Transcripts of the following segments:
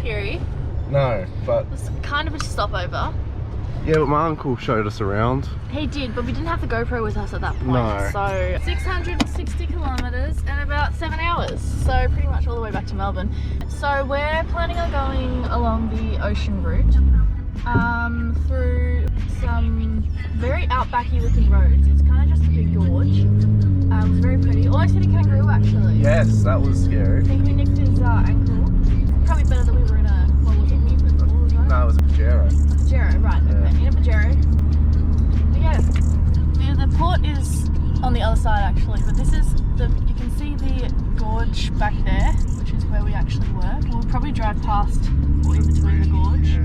Pirie. No, but... It was kind of a stopover. Yeah, but my uncle showed us around. He did, but we didn't have the GoPro with us at that point. No. So 660 kilometres and about 7 hours. So pretty much all the way back to Melbourne. So we're planning on going along the ocean route through some very outbacky looking roads. It's kind of just a big gorge. It was very pretty. Almost hit a kangaroo actually. Yes, that was scary. I think we nicked his ankle. Probably better that we were in a, what was it, amusement pool, was it? No, it was a Pajero. Pajero, right, Yeah. okay, in a Pajero. But yeah, the port is on the other side actually, but this is you can see the gorge back there, which is where we actually were. We'll probably drive past or in between the gorge.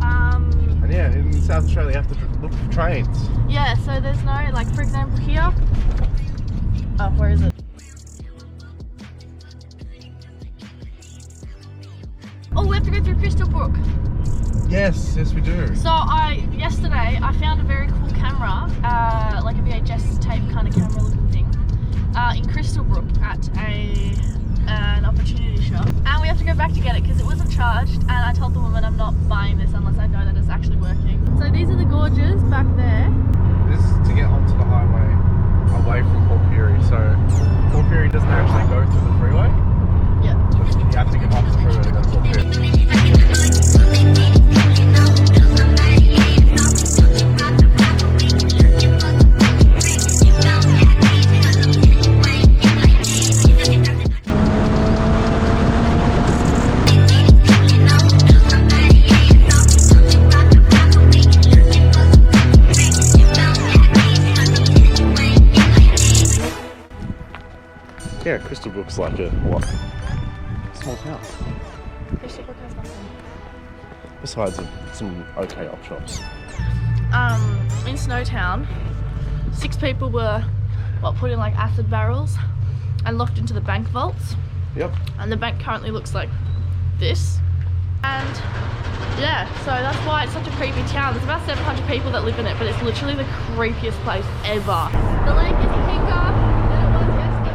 And yeah, in South Australia you have to look for trains. Yeah, so there's no, like for example here, oh, where is it? Oh, we have to go through Crystal Brook. Yes, yes we do. So yesterday I found a very cool camera, like a VHS tape kind of camera looking thing, in Crystal Brook at an opportunity shop. And we have to go back to get it because it wasn't charged, and I told the woman I'm not buying this unless I know that it's actually working. So these are the gorges back there. This is to get onto the highway away from Port Pirie. So Port Pirie doesn't actually go through the freeway. Yeah. You have to get off the freeway to go to Port Pirie. Yeah, Crystal Brook's like a, what? Small town. Crystal Brook has nothing. Besides some okay op shops. In Snowtown, 6 people were put in like acid barrels and locked into the bank vaults. Yep. And the bank currently looks like this. And yeah, so that's why it's such a creepy town. There's about 700 people that live in it, but it's literally the creepiest place ever. The lake is bigger than it was yesterday.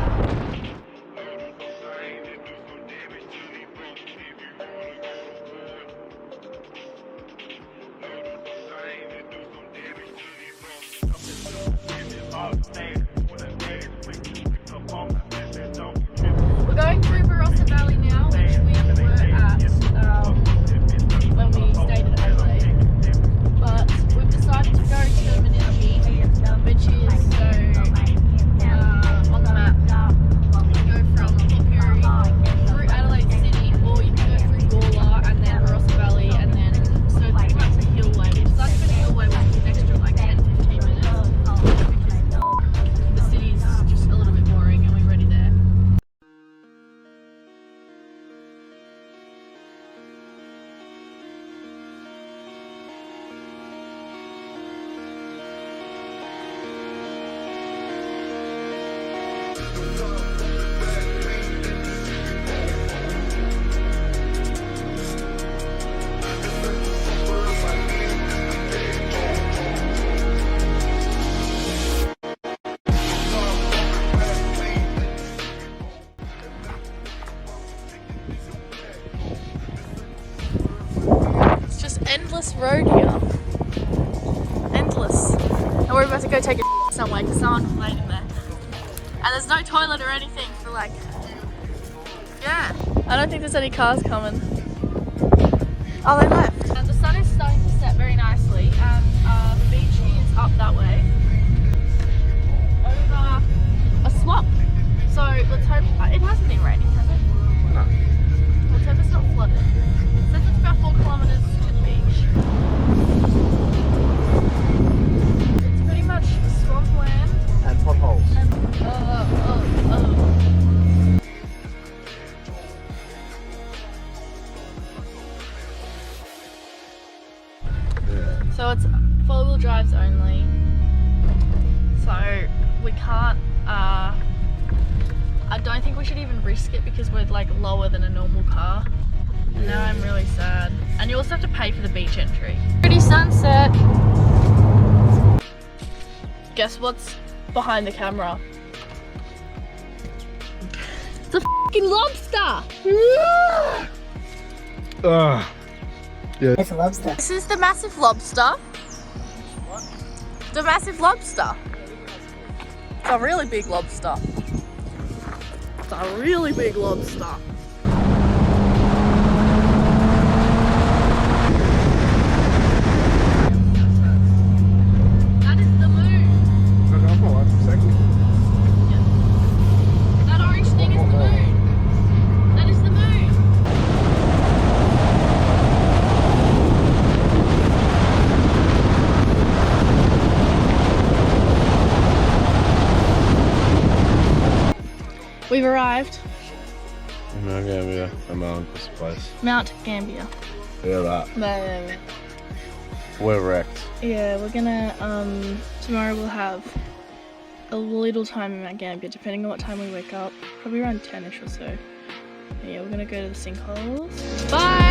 We're going through Barossa Valley now, which we were at when we stayed in Adelaide. But we've decided to go to Noadge, which is on the map. You can go from Port Pirie through Adelaide City, or you can go through Gawler and then Barossa Valley, and then so it's pretty much a hillway. We decided to go to hillway, which is an extra like 10-15 minutes because the city's just a little bit boring, and we're ready there. It's just endless road here. Endless. And we're about to go take a somewhere because someone complained in there. And there's no toilet or anything for like, yeah. I don't think there's any cars coming. Oh, they left. And the sun is starting to set very nicely, and the beach is up that way. Over a swamp. So let's hope, it hasn't been raining, has it? No. Let's hope it's not flooded. It says it's about 4 kilometres to the beach. It's pretty much swampland. And potholes. And, Yeah. So it's 4-wheel drives only. So we can't, I don't think we should even risk it because we're like lower than a normal car. And now I'm really sad. And you also have to pay for the beach entry. Pretty sunset. Guess what's behind the camera? It's a f***ing lobster! Ugh. Yeah. It's a lobster. This is the massive lobster. The massive lobster. It's a really big lobster. It's a really big lobster. That is the moon. That orange thing is the moon. That is the moon. We've arrived. Mount Gambier, my uncle's place. Mount Gambier. Yeah, that. We're wrecked. Yeah, we're gonna, tomorrow we'll have a little time in Mount Gambier, depending on what time we wake up. Probably around 10ish or so. Yeah, we're gonna go to the sinkholes. Bye!